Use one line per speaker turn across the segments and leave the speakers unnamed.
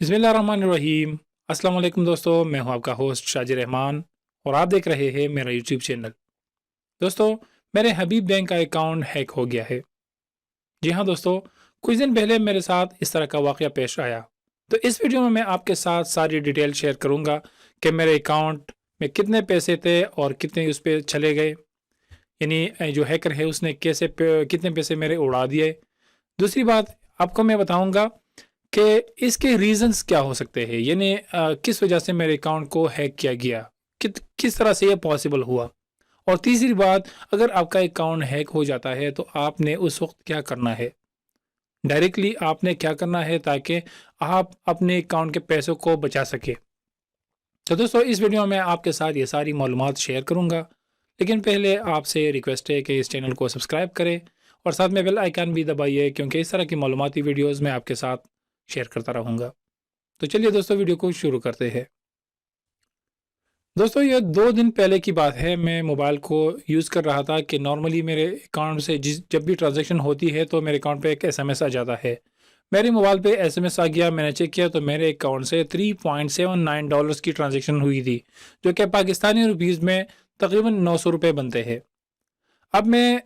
बिस्मिल्लाहिर्रहमानिर्रहीम। अस्सलाम वालेकुम दोस्तों, मैं हूं आपका होस्ट शाजिर रहमान और आप देख रहे हैं मेरा यूट्यूब चैनल। दोस्तों, मेरे हबीब बैंक का अकाउंट हैक हो गया है। जी हाँ दोस्तों, कुछ दिन पहले मेरे साथ इस तरह का वाक़या पेश आया। तो इस वीडियो में मैं आपके साथ सारी डिटेल शेयर करूंगा कि मेरे अकाउंट में कितने पैसे थे और कितने उस पे चले गए। यानी जो हैकर है उसने कितने पैसे मेरे उड़ा दिए। दूसरी बात आपको मैं बताऊंगा कि इसके रीज़न्स क्या हो सकते हैं, यानी किस वजह से मेरे अकाउंट को हैक किया गया, किस तरह से ये पॉसिबल हुआ। और तीसरी बात, अगर आपका अकाउंट हैक हो जाता है तो आपने उस वक्त क्या करना है, डायरेक्टली आपने क्या करना है ताकि आप अपने अकाउंट के पैसों को बचा सके। तो दोस्तों, इस वीडियो में आपके साथ ये सारी मालूमात शेयर करूँगा, लेकिन पहले आपसे रिक्वेस्ट है कि इस चैनल को सब्सक्राइब करें और साथ में बेल आइकन भी दबाइए, क्योंकि इस तरह की मालूमाती वीडियोज़ मैं आपके साथ शेयर करता रहूँगा। तो चलिए दोस्तों, वीडियो को शुरू करते हैं। दोस्तों, ये 2 दिन पहले की बात है। मैं मोबाइल को यूज़ कर रहा था कि नॉर्मली मेरे अकाउंट से जब भी ट्रांज़ैक्शन होती है तो मेरे अकाउंट पे एक एसएमएस आ जाता है। मेरे मोबाइल पे एसएमएस आ गया, मैंने चेक किया तो मेरे अकाउंट से $3.79 की ट्रांज़ैक्शन हुई थी, जो कि पाकिस्तानी रुपीज़ में तकरीबन ₹900 बनते हैं। अब मैं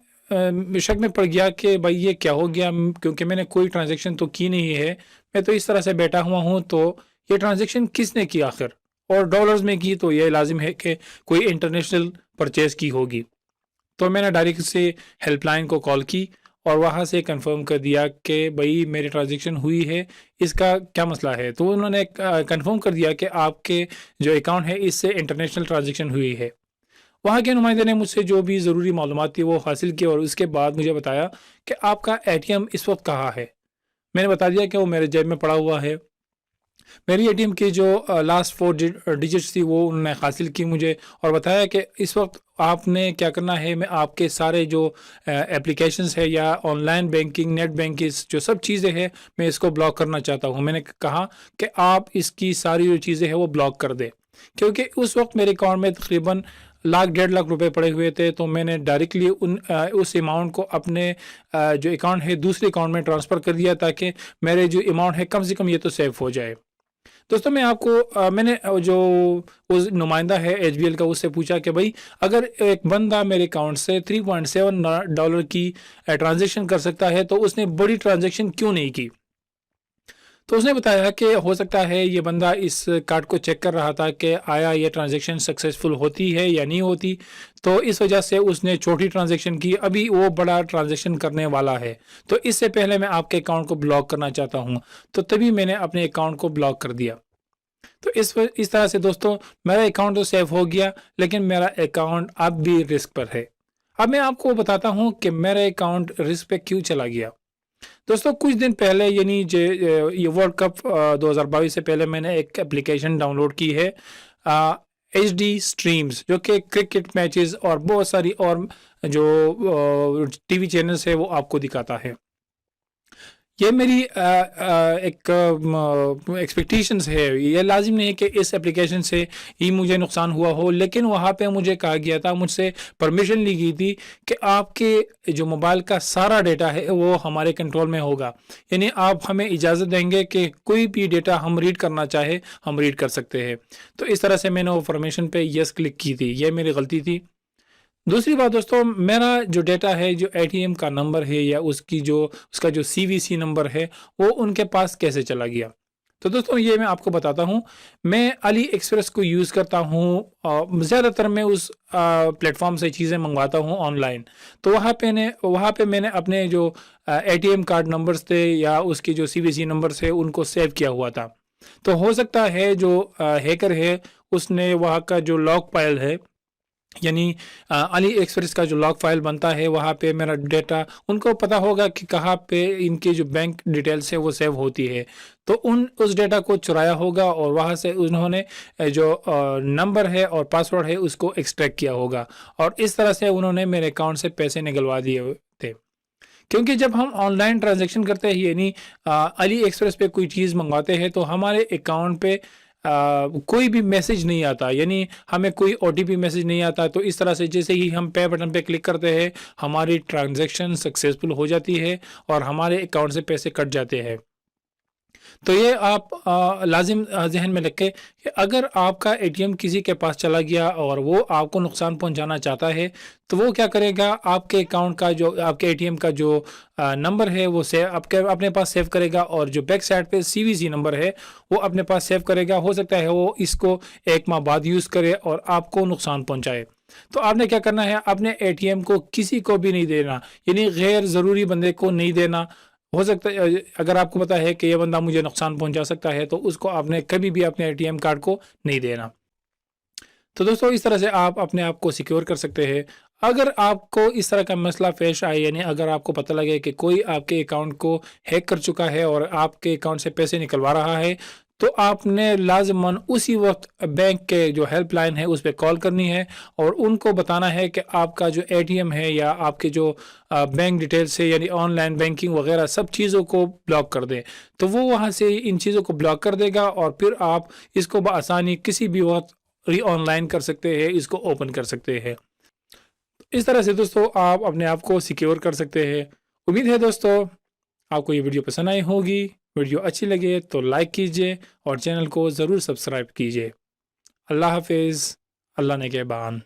शक में पड़ गया कि भाई ये क्या हो गया, क्योंकि मैंने कोई ट्रांज़ैक्शन तो की नहीं है। मैं तो इस तरह से बैठा हुआ हूँ, तो ये ट्रांज़ैक्शन किसने की आखिर, और डॉलर्स में की, तो ये लाजिम है कि कोई इंटरनेशनल परचेज़ की होगी। तो मैंने डायरेक्ट से हेल्पलाइन को कॉल की और वहाँ से कंफर्म कर दिया कि भाई मेरी ट्रांज़ैक्शन हुई है, इसका क्या मसला है। तो उन्होंने कंफर्म कर दिया कि आपके जो अकाउंट है इससे इंटरनेशनल ट्रांज़ैक्शन हुई है। वहाँ के नुमाइंदे ने मुझसे जो भी ज़रूरी मालूमात थी वो हासिल की और उसके बाद मुझे बताया कि आपका एटीएम इस वक्त कहाँ है। मैंने बता दिया कि वो मेरे जेब में पड़ा हुआ है। मेरी एटीएम की जो लास्ट 4 डिजिट्स थी वो उन्होंने हासिल की मुझे और बताया कि इस वक्त आपने क्या करना है। मैं आपके सारे जो एप्लीकेशंस है या ऑनलाइन बैंकिंग, नेट बैंकिंग, जो सब चीज़ें हैं, मैं इसको ब्लॉक करना चाहता हूँ। मैंने कहा कि आप इसकी सारी जो चीज़ें हैं वो ब्लॉक कर दें, क्योंकि उस वक्त मेरे अकाउंट में तकरीबन लाख 1.5 लाख रुपए पड़े हुए थे। तो मैंने डायरेक्टली उस अमाउंट को अपने जो अकाउंट है दूसरे अकाउंट में ट्रांसफ़र कर दिया, ताकि मेरे जो अमाउंट है कम से कम ये तो सेव हो जाए। दोस्तों, मैं आपको मैंने जो उस नुमाइंदा है एचबीएल का, उससे पूछा कि भाई अगर एक बंदा मेरे अकाउंट से $3.7 की ट्रांजैक्शन कर सकता है तो उसने बड़ी ट्रांजैक्शन क्यों नहीं की। तो उसने बताया कि हो सकता है ये बंदा इस कार्ड को चेक कर रहा था कि आया ये ट्रांजैक्शन सक्सेसफुल होती है या नहीं होती, तो इस वजह से उसने छोटी ट्रांजैक्शन की, अभी वो बड़ा ट्रांजैक्शन करने वाला है। तो इससे पहले मैं आपके अकाउंट को ब्लॉक करना चाहता हूँ, तो तभी मैंने अपने अकाउंट को ब्लॉक कर दिया। तो इस तरह से दोस्तों, मेरा अकाउंट तो सेव हो गया, लेकिन मेरा अकाउंट अब भी रिस्क पर है। अब मैं आपको बताता हूँ कि मेरा अकाउंट रिस्क पे क्यों चला गया। दोस्तों, कुछ दिन पहले, यानी ये वर्ल्ड कप 2022 से पहले मैंने एक एप्लीकेशन डाउनलोड की है, HD स्ट्रीम्स, जो कि क्रिकेट मैचेस और बहुत सारी और जो टीवी चैनल्स है वो आपको दिखाता है। ये मेरी एक एक्सपेक्टेशंस है। ये लाजिम नहीं है कि इस एप्लीकेशन से ही मुझे नुकसान हुआ हो, लेकिन वहाँ पे मुझे कहा गया था, मुझसे परमिशन ली गई थी कि आपके जो मोबाइल का सारा डेटा है वो हमारे कंट्रोल में होगा। यानी आप हमें इजाज़त देंगे कि कोई भी डेटा हम रीड करना चाहे हम रीड कर सकते हैं। तो इस तरह से मैंने वो परमिशन पे यस क्लिक की थी। ये मेरी गलती थी। दूसरी बात दोस्तों, मेरा जो डेटा है, जो एटीएम का नंबर है या उसका जो सीवीसी नंबर है, वो उनके पास कैसे चला गया। तो दोस्तों, ये मैं आपको बताता हूँ। मैं अली एक्सप्रेस को यूज़ करता हूँ, ज़्यादातर मैं उस प्लेटफॉर्म से चीज़ें मंगवाता हूँ ऑनलाइन। तो वहाँ पे मैंने अपने जो एटीएम कार्ड नंबर्स थे या उसके जो सीवीसी नंबर्स है उनको सेव किया हुआ था। तो हो सकता है जो हैकर है उसने वहाँ का जो लॉग फाइल है, यानी अली एक्सप्रेस का जो लॉग फाइल बनता है, वहाँ पे मेरा डेटा उनको पता होगा कि कहाँ पे इनकी जो बैंक डिटेल्स है वो सेव होती है। तो उस डेटा को चुराया होगा और वहाँ से उन्होंने जो नंबर है और पासवर्ड है उसको एक्सट्रैक्ट किया होगा, और इस तरह से उन्होंने मेरे अकाउंट से पैसे निकलवा दिए थे। क्योंकि जब हम ऑनलाइन ट्रांजैक्शन करते हैं, यानी अली एक्सप्रेस पे कोई चीज़ मंगवाते हैं, तो हमारे अकाउंट पे कोई भी मैसेज नहीं आता, यानी हमें कोई ओटीपी मैसेज नहीं आता। तो इस तरह से जैसे ही हम पे बटन पे क्लिक करते हैं, हमारी ट्रांजैक्शन सक्सेसफुल हो जाती है और हमारे अकाउंट से पैसे कट जाते हैं। تو یہ آپ لازم ذہن میں رکھیں کہ اگر آپ کا اے ٹی ایم کسی کے پاس چلا گیا اور وہ آپ کو نقصان پہنچانا چاہتا ہے تو وہ کیا کرے گا، آپ کے اکاؤنٹ کا جو آپ کے اے ٹی ایم کا جو نمبر ہے وہ اپنے پاس سیو کرے گا، اور جو بیک سائڈ پہ CVC نمبر ہے وہ اپنے پاس سیو کرے گا۔ ہو سکتا ہے وہ اس کو 1 ماہ بعد یوز کرے اور آپ کو نقصان پہنچائے۔ تو آپ نے کیا کرنا ہے، اپنے اے ٹی ایم کو کسی کو بھی نہیں دینا، یعنی غیر ضروری بندے کو نہیں دینا۔ ہو سکتا ہے اگر آپ کو پتا ہے کہ یہ بندہ مجھے نقصان پہنچا سکتا ہے تو اس کو آپ نے کبھی بھی اپنے اے ٹی ایم کارڈ کو نہیں دینا۔ تو دوستو اس طرح سے آپ اپنے آپ کو سیکیور کر سکتے ہیں۔ اگر آپ کو اس طرح کا مسئلہ پیش آئے، یعنی اگر آپ کو پتہ لگے کہ کوئی آپ کے اکاؤنٹ کو ہیک کر چکا ہے اور آپ کے اکاؤنٹ سے پیسے نکلوا رہا ہے، تو آپ نے لازماً اسی وقت بینک کے جو ہیلپ لائن ہے اس پہ کال کرنی ہے اور ان کو بتانا ہے کہ آپ کا جو اے ٹی ایم ہے یا آپ کے جو بینک ڈیٹیلز ہے، یعنی آن لائن بینکنگ وغیرہ سب چیزوں کو بلاک کر دیں۔ تو وہ وہاں سے ان چیزوں کو بلاک کر دے گا اور پھر آپ اس کو بآسانی کسی بھی وقت آن لائن کر سکتے ہیں، اس کو اوپن کر سکتے ہیں۔ اس طرح سے دوستو آپ اپنے آپ کو سیکیور کر سکتے ہیں۔ امید ہے دوستو آپ کو یہ ویڈیو پسند آئی ہوگی۔ ویڈیو اچھی لگے تو لائک کیجئے اور چینل کو ضرور سبسکرائب کیجئے۔ اللہ حافظ، اللہ نگہبان۔